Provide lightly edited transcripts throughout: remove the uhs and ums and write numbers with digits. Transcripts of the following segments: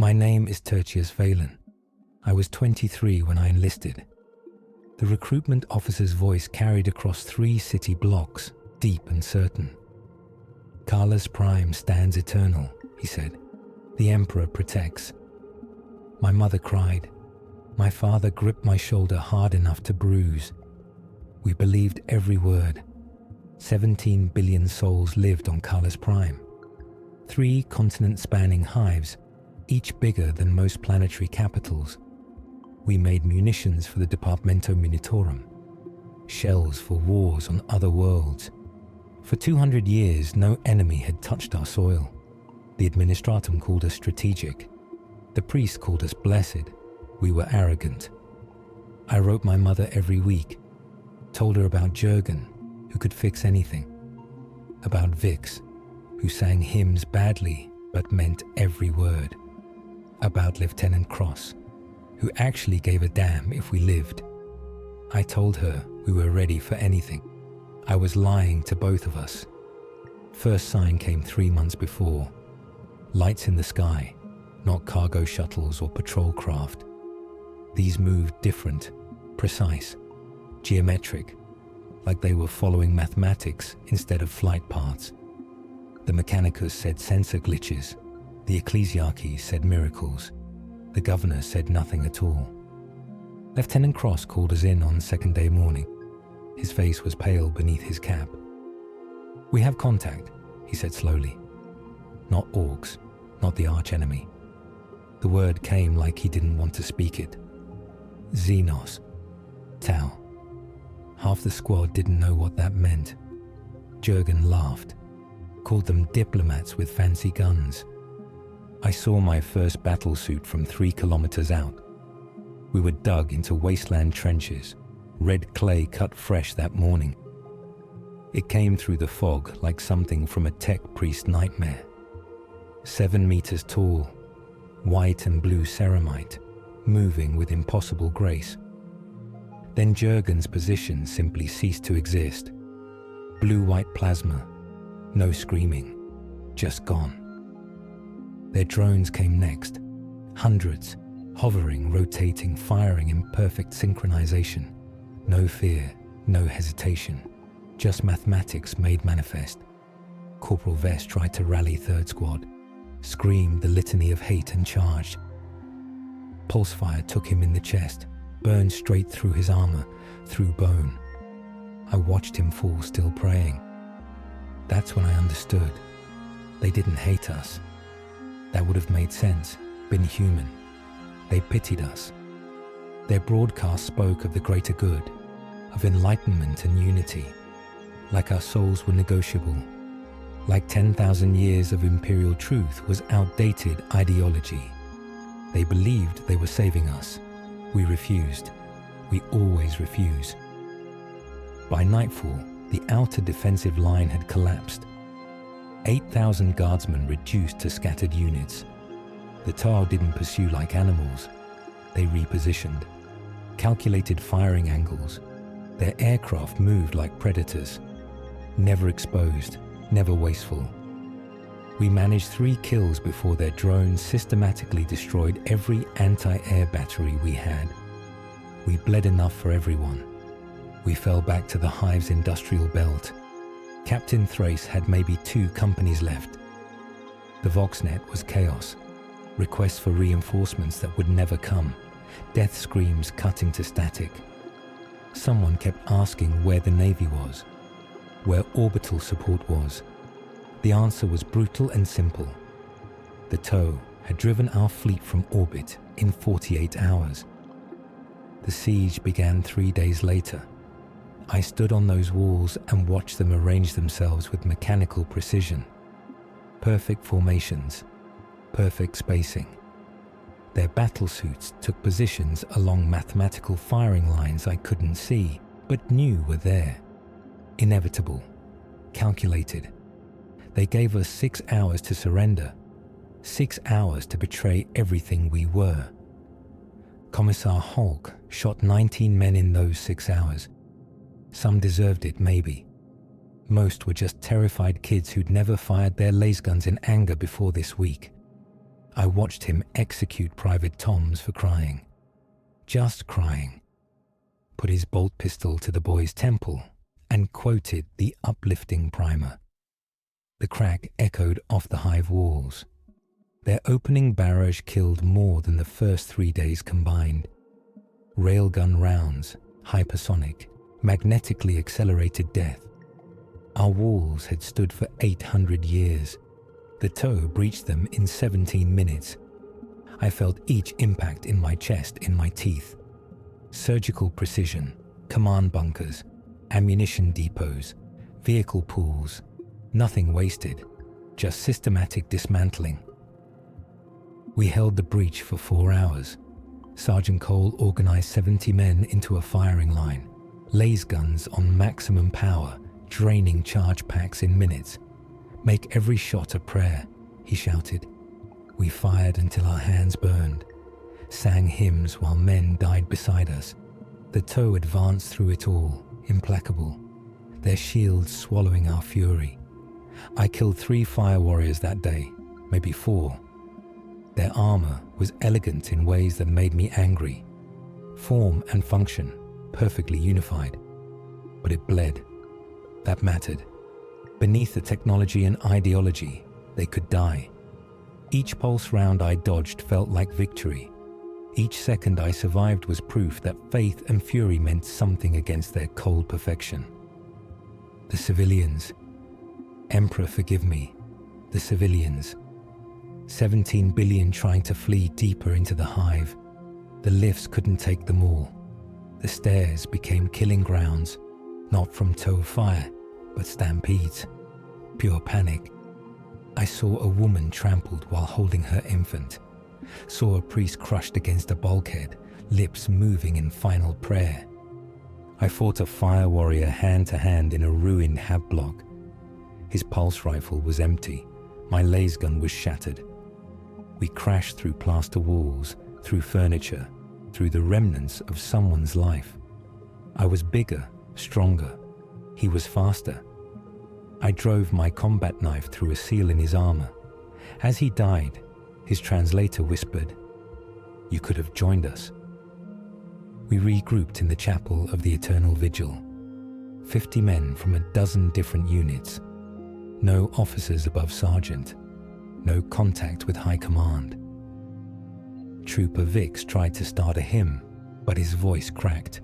My name is Tertius Valen. I was 23 when I enlisted. The recruitment officer's voice carried across 3 city blocks, deep and certain. Carlos Prime stands eternal, he said. The Emperor protects. My mother cried. My father gripped my shoulder hard enough to bruise. We believed every word. 17 billion souls lived on Carlos Prime. 3 continent-spanning hives, each bigger than most planetary capitals. We made munitions for the Departamento Minitorum, shells for wars on other worlds. For 200 years, no enemy had touched our soil. The Administratum called us strategic. The priests called us blessed. We were arrogant. I wrote my mother every week, told her about Jurgen, who could fix anything, about Vix, who sang hymns badly but meant every word, about Lieutenant Cross, who actually gave a damn if we lived. I told her we were ready for anything. I was lying to both of us. First sign came 3 months before. Lights in the sky, not cargo shuttles or patrol craft. These moved different, precise, geometric, like they were following mathematics instead of flight paths. The Mechanicus said sensor glitches. The Ecclesiarchy said miracles. The governor said nothing at all. Lieutenant Cross called us in on second day morning. His face was pale beneath his cap. We have contact, he said slowly. Not orcs, not the archenemy. The word came like he didn't want to speak it. Xenos. Tau. Half the squad didn't know what that meant. Jurgen laughed, called them diplomats with fancy guns. I saw my first battle suit from 3 kilometers out. We were dug into wasteland trenches, red clay cut fresh that morning. It came through the fog like something from a tech priest nightmare. 7 meters tall, white and blue ceramite, moving with impossible grace. Then Jurgen's position simply ceased to exist. Blue-white plasma, no screaming, just gone. Their drones came next, hundreds, hovering, rotating, firing in perfect synchronization. No fear, no hesitation, just mathematics made manifest. Corporal Vest tried to rally third squad, screamed the litany of hate and charged. Pulsefire took him in the chest, burned straight through his armor, through bone. I watched him fall, still praying. That's when I understood. They didn't hate us. That would have made sense, been human. They pitied us. Their broadcast spoke of the greater good, of enlightenment and unity, like our souls were negotiable, like 10,000 years of imperial truth was outdated ideology. They believed they were saving us. We refused. We always refuse. By nightfall, the outer defensive line had collapsed. 8,000 guardsmen reduced to scattered units. The Tau didn't pursue like animals. They repositioned, calculated firing angles. Their aircraft moved like predators, never exposed, never wasteful. We managed 3 kills before their drones systematically destroyed every anti-air battery we had. We bled enough for everyone. We fell back to the Hive's industrial belt. Captain Thrace had maybe 2 companies left. The Voxnet was chaos. Requests for reinforcements that would never come. Death screams cutting to static. Someone kept asking where the Navy was, where orbital support was. The answer was brutal and simple. The TOW had driven our fleet from orbit in 48 hours. The siege began 3 days later. I stood on those walls and watched them arrange themselves with mechanical precision. Perfect formations, perfect spacing. Their battlesuits took positions along mathematical firing lines I couldn't see, but knew were there. Inevitable, calculated. They gave us 6 hours to surrender, 6 hours to betray everything we were. Commissar Hulk shot 19 men in those 6 hours. Some deserved it, maybe. Most were just terrified kids who'd never fired their laser guns in anger before this week. I watched him execute Private Toms for crying. Just crying. Put his bolt pistol to the boy's temple and quoted the uplifting primer. The crack echoed off the hive walls. Their opening barrage killed more than the first 3 days combined. Railgun rounds, hypersonic, magnetically accelerated death. Our walls had stood for 800 years. The toe breached them in 17 minutes. I felt each impact in my chest, in my teeth. Surgical precision, command bunkers, ammunition depots, vehicle pools. Nothing wasted, just systematic dismantling. We held the breach for 4 hours. Sergeant Cole organized 70 men into a firing line, laser guns on maximum power, draining charge packs in minutes. Make every shot a prayer, he shouted. We fired until our hands burned, sang hymns while men died beside us. The toe advanced through it all, implacable, their shields swallowing our fury. I killed 3 fire warriors that day, maybe 4. Their armor was elegant in ways that made me angry. Form and function, perfectly unified. But it bled. That mattered. Beneath the technology and ideology, they could die. Each pulse round I dodged felt like victory. Each second I survived was proof that faith and fury meant something against their cold perfection. The civilians. Emperor, forgive me. The civilians. 17 billion trying to flee deeper into the hive. The lifts couldn't take them all. The stairs became killing grounds, not from toe fire, but stampedes. Pure panic. I saw a woman trampled while holding her infant. Saw a priest crushed against a bulkhead, lips moving in final prayer. I fought a fire warrior hand to hand in a ruined hab block. His pulse rifle was empty. My laser gun was shattered. We crashed through plaster walls, through furniture, through the remnants of someone's life. I was bigger, stronger. He was faster. I drove my combat knife through a seal in his armor. As he died, his translator whispered, "You could have joined us." We regrouped in the chapel of the Eternal Vigil. 50 men from a dozen different units. No officers above sergeant. No contact with high command. Trooper Vix tried to start a hymn, but his voice cracked.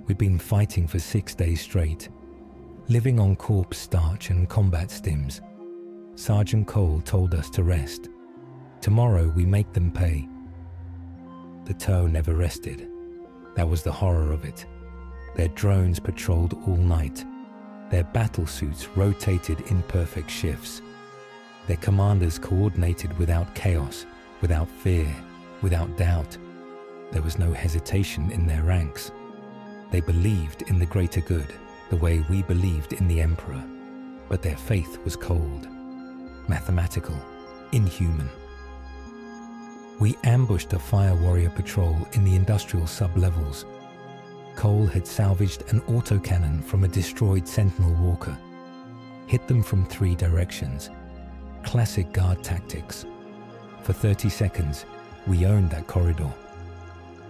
We'd been fighting for 6 days straight, living on corpse starch and combat stims. Sergeant Cole told us to rest. Tomorrow we make them pay. The toe never rested. That was the horror of it. Their drones patrolled all night. Their battle suits rotated in perfect shifts. Their commanders coordinated without chaos, without fear, without doubt. There was no hesitation in their ranks. They believed in the greater good, the way we believed in the Emperor. But their faith was cold, mathematical, inhuman. We ambushed a fire warrior patrol in the industrial sub-levels. Cole had salvaged an autocannon from a destroyed Sentinel Walker. Hit them from 3 directions. Classic guard tactics. For 30 seconds, we owned that corridor.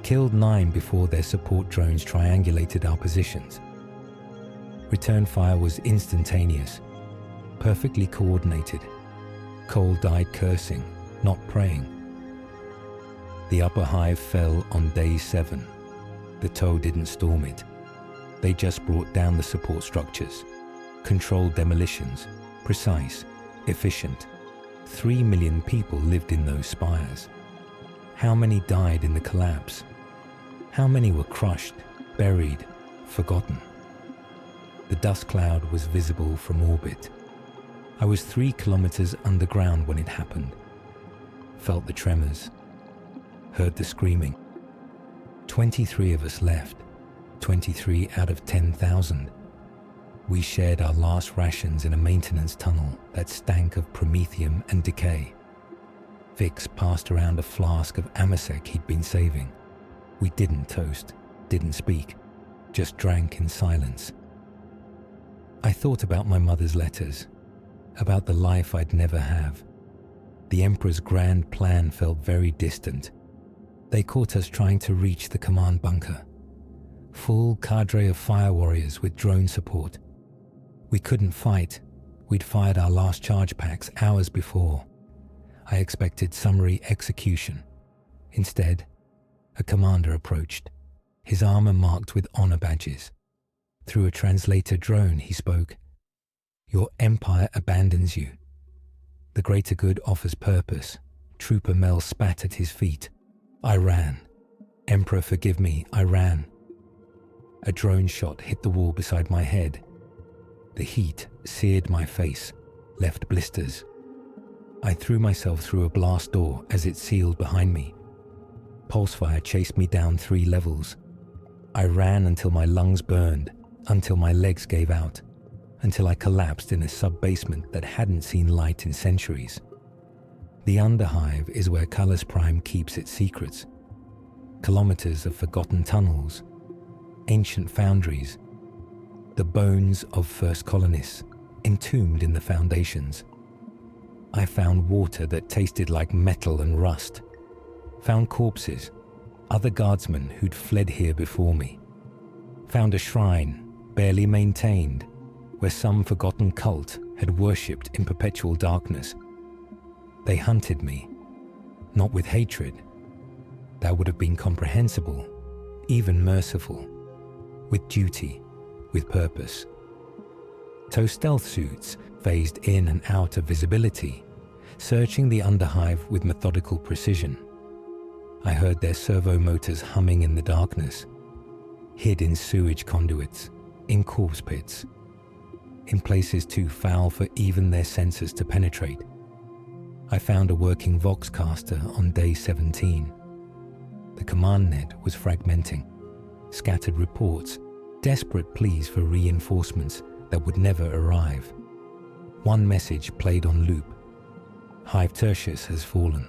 Killed 9 before their support drones triangulated our positions. Return fire was instantaneous, perfectly coordinated. Cole died cursing, not praying. The upper hive fell on day 7. The toe didn't storm it. They just brought down the support structures. Controlled demolitions, precise, efficient. 3 million people lived in those spires. How many died in the collapse? How many were crushed, buried, forgotten? The dust cloud was visible from orbit. I was 3 kilometers underground when it happened. Felt the tremors. Heard the screaming. 23 of us left, 23 out of 10,000. We shared our last rations in a maintenance tunnel that stank of promethium and decay. Vix passed around a flask of amasec he'd been saving. We didn't toast, didn't speak, just drank in silence. I thought about my mother's letters, about the life I'd never have. The Emperor's grand plan felt very distant. They caught us trying to reach the command bunker. Full cadre of fire warriors with drone support. We couldn't fight. We'd fired our last charge packs hours before. I expected summary execution. Instead, a commander approached, his armor marked with honor badges. Through a translator drone, he spoke. "Your empire abandons you. The greater good offers purpose." Trooper Mel spat at his feet. I ran. "Emperor, forgive me, I ran." A drone shot hit the wall beside my head. The heat seared my face, left blisters. I threw myself through a blast door as it sealed behind me. Pulsefire chased me down 3 levels. I ran until my lungs burned, until my legs gave out, until I collapsed in a sub-basement that hadn't seen light in centuries. The Underhive is where Cullis Prime keeps its secrets. Kilometers of forgotten tunnels, ancient foundries, the bones of first colonists entombed in the foundations. I found water that tasted like metal and rust, found corpses, other guardsmen who'd fled here before me, found a shrine, barely maintained, where some forgotten cult had worshipped in perpetual darkness. They hunted me, not with hatred. That would have been comprehensible, even merciful, with duty, with purpose. TOW stealth suits phased in and out of visibility, searching the Underhive with methodical precision. I heard their servo motors humming in the darkness, hid in sewage conduits, in corpse pits, in places too foul for even their sensors to penetrate. I found a working Voxcaster on day 17. The command net was fragmenting, scattered reports, desperate pleas for reinforcements that would never arrive. One message played on loop. Hive Tertius has fallen.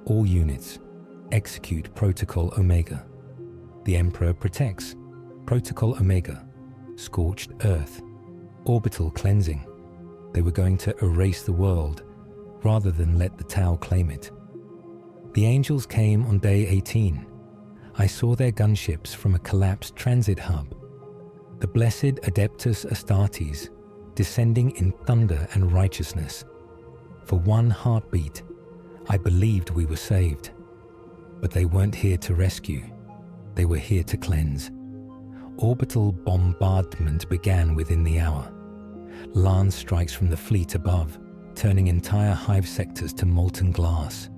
All units, execute Protocol Omega. The Emperor protects. Protocol Omega. Scorched Earth. Orbital cleansing. They were going to erase the world rather than let the TOW claim it. The Angels came on day 18. I saw their gunships from a collapsed transit hub. The blessed Adeptus Astartes descending in thunder and righteousness. For one heartbeat, I believed we were saved. But they weren't here to rescue. They were here to cleanse. Orbital bombardment began within the hour. Lance strikes from the fleet above, turning entire Hive sectors to molten glass.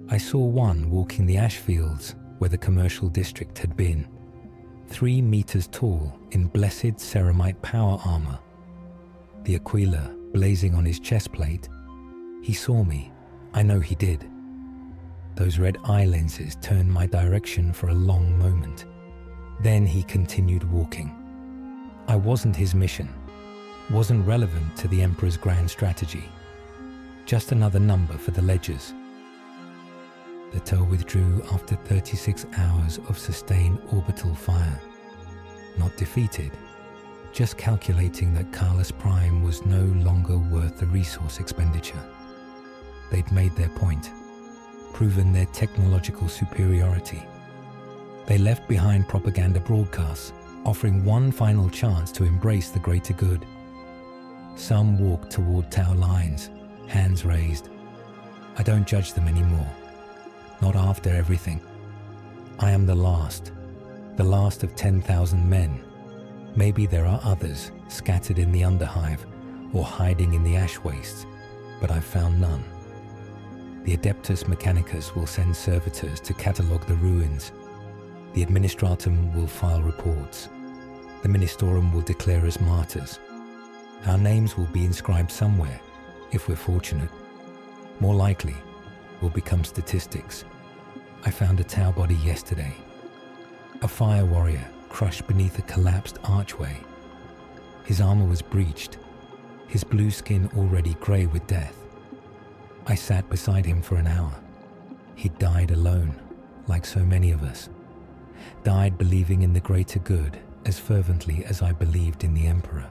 I saw one walking the ash fields where the commercial district had been, 3 meters tall in blessed ceramite power armor. The Aquila blazing on his chest plate. He saw me. I know he did. Those red eye lenses turned my direction for a long moment. Then he continued walking. I wasn't his mission, wasn't relevant to the Emperor's grand strategy. Just another number for the ledgers. The TOW withdrew after 36 hours of sustained orbital fire. Not defeated, just calculating that Cullis Prime was no longer worth the resource expenditure. They'd made their point, proven their technological superiority. They left behind propaganda broadcasts, offering one final chance to embrace the greater good. Some walked toward TOW lines, hands raised. I don't judge them anymore. Not after everything. I am the last of 10,000 men. Maybe there are others scattered in the Underhive or hiding in the ash wastes, but I've found none. The Adeptus Mechanicus will send servitors to catalogue the ruins. The Administratum will file reports. The Ministorum will declare us martyrs. Our names will be inscribed somewhere, if we're fortunate. More likely, will become statistics. I found a TOW body yesterday. A fire warrior crushed beneath a collapsed archway. His armor was breached, his blue skin already grey with death. I sat beside him for an hour. He died alone, like so many of us. Died believing in the greater good as fervently as I believed in the Emperor.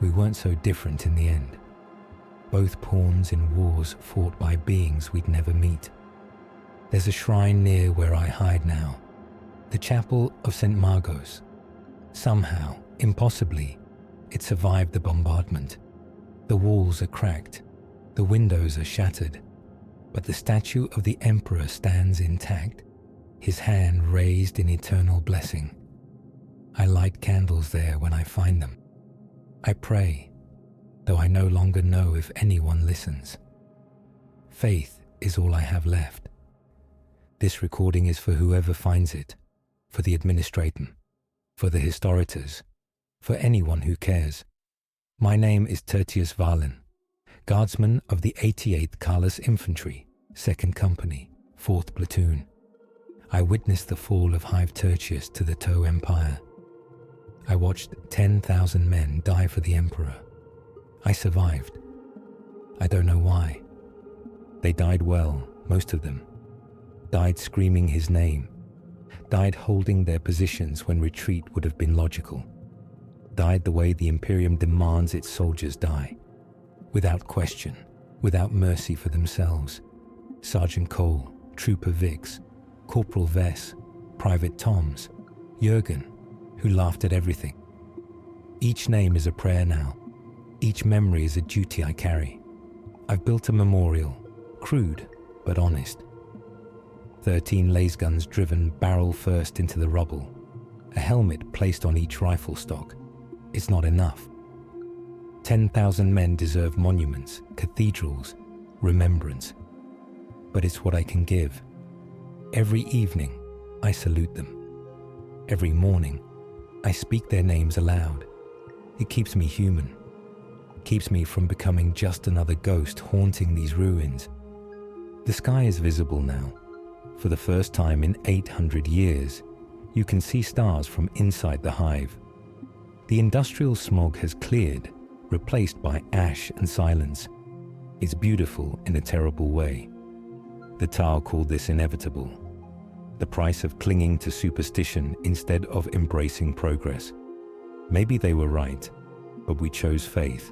We weren't so different in the end. both pawns in wars fought by beings we'd never meet. There's a shrine near where I hide now, the chapel of St. Margot's. Somehow, impossibly, it survived the bombardment. The walls are cracked, the windows are shattered, but the statue of the Emperor stands intact, his hand raised in eternal blessing. I light candles there when I find them. I pray, though I no longer know if anyone listens. Faith is all I have left. This recording is for whoever finds it, for the administratum, for the historiators, for anyone who cares. My name is Tertius Valen, guardsman of the 88th Carlus Infantry, 2nd Company, 4th Platoon. I witnessed the fall of Hive Tertius to the Toe Empire. I watched 10,000 men die for the Emperor. I survived. I don't know why. They died well, most of them. Died screaming his name. Died holding their positions when retreat would have been logical. Died the way the Imperium demands its soldiers die. Without question, without mercy for themselves. Sergeant Cole, Trooper Vix, Corporal Vess, Private Toms, Jürgen, who laughed at everything. Each name is a prayer now. Each memory is a duty I carry. I've built a memorial, crude but honest. 13 lasguns driven barrel first into the rubble. A helmet placed on each rifle stock. It's not enough. 10,000 men deserve monuments, cathedrals, remembrance. But it's what I can give. Every evening, I salute them. Every morning, I speak their names aloud. It keeps me human. Keeps me from becoming just another ghost haunting these ruins. The sky is visible now. For the first time in 800 years, you can see stars from inside the hive. The industrial smog has cleared, replaced by ash and silence. It's beautiful in a terrible way. The Tao called this inevitable. The price of clinging to superstition instead of embracing progress. Maybe they were right, but we chose faith.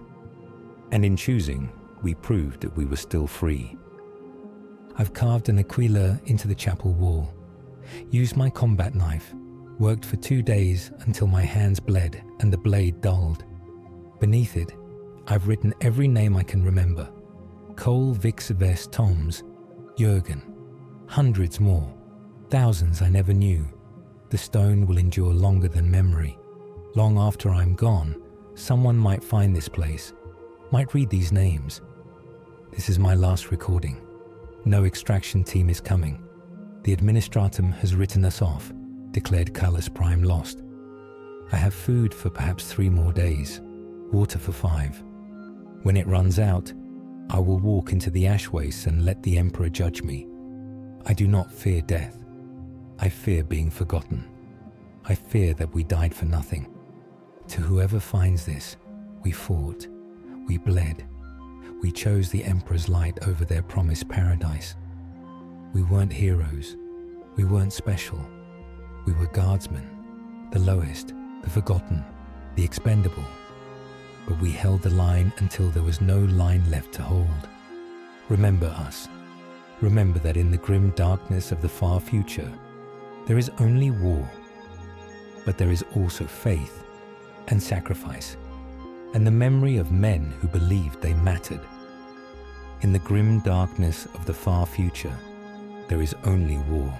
And in choosing, we proved that we were still free. I've carved an aquila into the chapel wall, used my combat knife, worked for 2 days until my hands bled and the blade dulled. Beneath it, I've written every name I can remember. Cole, Vix, Vess, Toms, Jürgen, hundreds more, thousands I never knew. The stone will endure longer than memory. Long after I'm gone, someone might find this place, might read these names. This is my last recording. No extraction team is coming. The administratum has written us off, declared Carlus Prime lost. I have food for perhaps 3 more days, water for 5. When it runs out, I will walk into the ash wastes and let the Emperor judge me. I do not fear death. I fear being forgotten. I fear that we died for nothing. To whoever finds this, we fought, we bled, we chose the Emperor's light over their promised paradise. We weren't heroes, we weren't special. We were guardsmen, the lowest, the forgotten, the expendable. But we held the line until there was no line left to hold. Remember us. Remember that in the grim darkness of the far future, there is only war, but there is also faith and sacrifice, and the memory of men who believed they mattered. In the grim darkness of the far future, there is only war.